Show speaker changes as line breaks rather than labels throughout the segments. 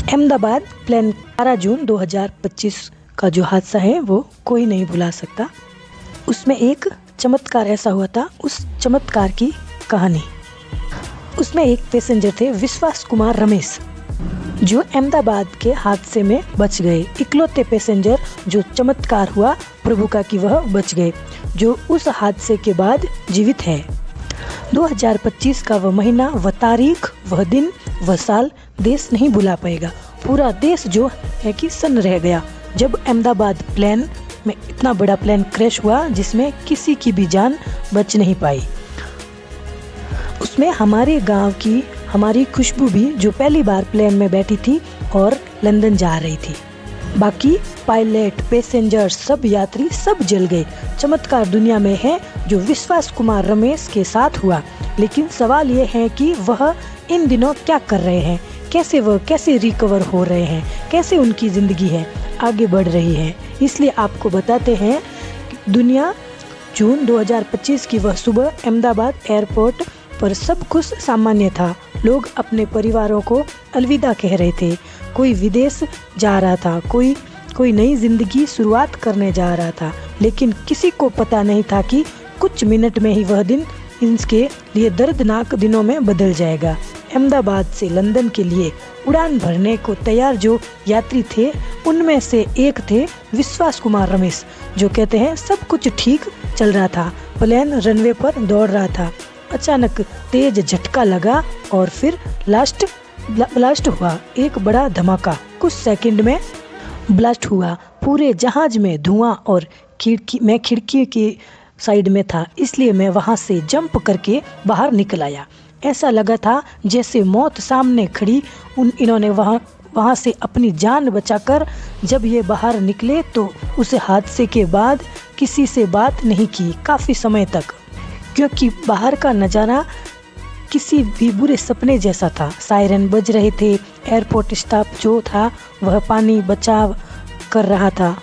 Ahmedabad plane 12 जून 2025 का जो हादसा है वो कोई नहीं भुला सकता। उसमें एक चमत्कार ऐसा हुआ था, उस चमत्कार की कहानी। उसमें एक पैसेंजर थे विश्वास कुमार रमेश, जो अहमदाबाद के हादसे में बच गए। इकलौते पैसेंजर जो चमत्कार हुआ प्रभु का कि वह बच गए, जो उस हादसे के बाद जीवित है। 2025 का वह महीना, वह तारीख, वह दिन, वह साल देश नहीं भुला पाएगा। पूरा देश जो है कि सन्न रह गया जब अहमदाबाद प्लेन में इतना बड़ा प्लेन क्रैश हुआ जिसमें किसी की भी जान बच नहीं पाई। उसमें हमारे गांव की हमारी खुशबू भी, जो पहली बार प्लेन में बैठी थी और लंदन जा रही थी। बाकी पायलट, पैसेंजर, सब यात्री सब जल गए। चमत्कार दुनिया में है जो विश्वास कुमार रमेश के साथ हुआ। लेकिन सवाल ये है कि वह इन दिनों क्या कर रहे हैं, कैसे रिकवर हो रहे हैं, कैसे उनकी ज़िंदगी है आगे बढ़ रही है। इसलिए आपको बताते हैं कि दुनिया जून 2025 की वह सुबह अहमदाबाद एयरपोर्ट पर सब कुछ सामान्य था। लोग अपने परिवारों को अलविदा कह रहे थे। कोई विदेश जा रहा था, कोई नई जिंदगी शुरुआत करने जा रहा था। लेकिन किसी को पता नहीं था कि कुछ मिनट में ही वह दिन इनके लिए दर्दनाक दिनों में बदल जाएगा। अहमदाबाद से लंदन के लिए उड़ान भरने को तैयार जो यात्री थे, उनमें से एक थे विश्वास कुमार रमेश, जो कहते हैं सब कुछ ठीक चल रहा था। प्लेन रनवे पर दौड़ रहा था। अचानक तेज झटका लगा और फिर ब्लास्ट हुआ। एक बड़ा धमाका कुछ सेकंड में ब्लास्ट हुआ। पूरे जहाज में धुआं और खिड़की की साइड में था, इसलिए मैं वहां से जंप करके बाहर निकल आया। ऐसा लगा था जैसे मौत सामने खड़ी। इन्होंने वहां से अपनी जान बचाकर जब ये बाहर निकले तो उस हादसे के बाद किसी से बात नहीं की काफ़ी समय तक, क्योंकि बाहर का नज़ारा किसी भी बुरे सपने जैसा था। सायरन बज रहे थे। एयरपोर्ट स्टाफ जो था वह पानी बचाव कर रहा था।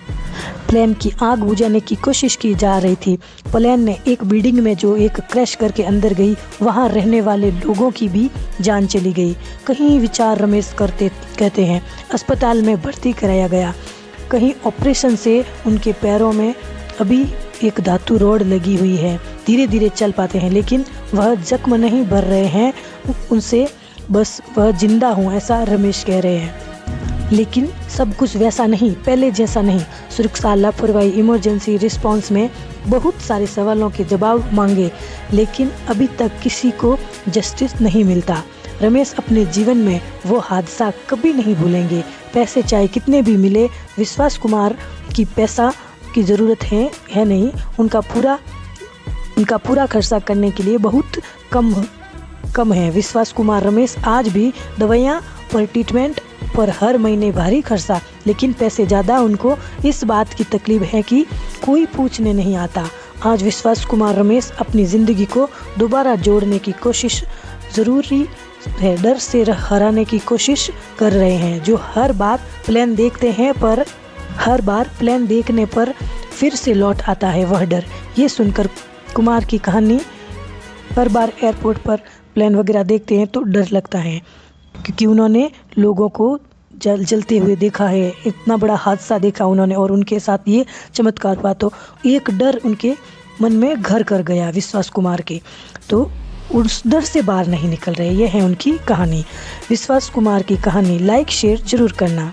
प्लेन की आग बुझाने की कोशिश की जा रही थी। प्लेन ने एक बिल्डिंग में जो एक क्रैश करके अंदर गई, वहां रहने वाले लोगों की भी जान चली गई। कहीं विचार रमेश कहते हैं अस्पताल में भर्ती कराया गया। कहीं ऑपरेशन से उनके पैरों में अभी एक धातु रोड लगी हुई है, धीरे धीरे चल पाते हैं, लेकिन वह जख्म नहीं भर रहे हैं उनसे, बस वह जिंदा हूँ ऐसा रमेश कह रहे हैं। लेकिन सब कुछ वैसा नहीं, पहले जैसा नहीं। सुरक्षा, लापरवाही, इमरजेंसी रिस्पांस में बहुत सारे सवालों के जवाब मांगे, लेकिन अभी तक किसी को जस्टिस नहीं मिलता। रमेश अपने जीवन में वो हादसा कभी नहीं भूलेंगे। पैसे चाहे कितने भी मिले, विश्वास कुमार की पैसा की ज़रूरत है नहीं। उनका पूरा खर्चा करने के लिए बहुत कम है। विश्वास कुमार रमेश आज भी दवाइयाँ पर ट्रीटमेंट पर हर महीने भारी खर्चा, लेकिन पैसे ज़्यादा। उनको इस बात की तकलीफ है कि कोई पूछने नहीं आता। आज विश्वास कुमार रमेश अपनी ज़िंदगी को दोबारा जोड़ने की कोशिश ज़रूरी है, डर से हराने की कोशिश कर रहे हैं। जो हर बार प्लेन देखते हैं पर हर बार प्लेन देखने पर फिर से लौट आता है वह डर। ये सुनकर कुमार की कहानी, हर बार एयरपोर्ट पर प्लेन वगैरह देखते हैं तो डर लगता है, क्योंकि उन्होंने लोगों को जलते हुए देखा है, इतना बड़ा हादसा देखा उन्होंने, और उनके साथ ये चमत्कार हुआ तो एक डर उनके मन में घर कर गया विश्वास कुमार के। तो उस डर से बाहर नहीं निकल रहे। ये है उनकी कहानी, विश्वास कुमार की कहानी। लाइक शेयर जरूर करना।